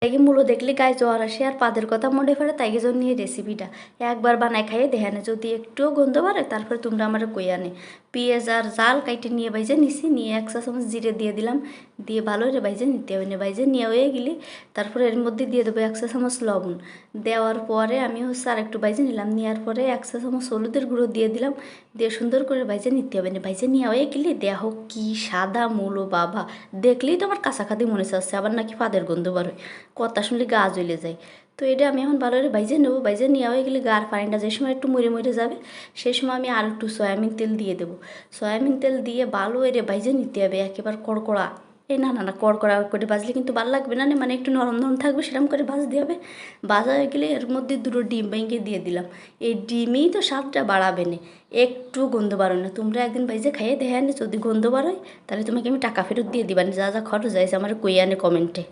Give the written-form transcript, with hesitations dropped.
তাইকে মূলো দেখলে গায়ে জ্বর আসে আর পাদের কথা মনে পড়ে, তাইকে জন্য এই রেসিপিটা একবার বানাই খাইয়ে দেখানে, যদি একটুও গন্ধ বাড়ে তারপরে তোমরা আমার কই আনে। পেঁয়াজ আর জাল কাইটে নিয়ে বাইজে নিছি, নিয়ে 1 চা চামচ জিরে দিয়ে দিলাম, দিয়ে ভালো করে বাইজে নিতে হবে। বাইজে নিয়ে হয়ে গেলে তারপরে এর মধ্যে দিয়ে দেবো 1 চা চামচ লবণ। দেওয়ার পরে আমি আর একটু বাইজে নিলাম, নেওয়ার পরে 1 চা চামচ হলুদের গুঁড়ো দিয়ে দিলাম, দিয়ে সুন্দর করে বাইজে নিতে হবে। বাইজে নিয়ে হয়ে গেলে দেহ কি সাদা মূলো বাবা, দেখলেই তো আমার কাঁচা খাদি মনে চাচ্ছে, আবার নাকি পাদের গন্ধ বার হয়, কথা শুনলে গা জ্বলে যায়। তো এটা আমি এখন ভালো করে বাইজে নেবো। বাইজে নেওয়া হয়ে গেলে গার পানিটা যে সময় একটু মরে মরে যাবে সেই সময় আমি আর একটু সয়াবিন তেল দিয়ে দেবো। সয়াবিন তেল দিয়ে ভালো করে বাইজে নিতে হবে একেবারে কড়কড়া। না কড়কড়া করে ভাজলে কিন্তু ভালো লাগবে না, মানে একটু নরম নরম থাকবে সেরকম করে ভাজতে হবে। ভাজা হয়ে গেলে এর মধ্যে 2টো ডিম ভেঙে দিয়ে দিলাম। এই ডিমই তো স্বাদটা বাড়াবে না, একটু গন্ধ বাড়ো না। তোমরা একদিন বাইজে খাইয়ে দেখে আনে, যদি গন্ধ বাড়ায় তাহলে তোমাকে আমি টাকা ফেরত দিয়ে দিবা, যা যা খরচ যাইছে আমার কই আনে কমেন্টে।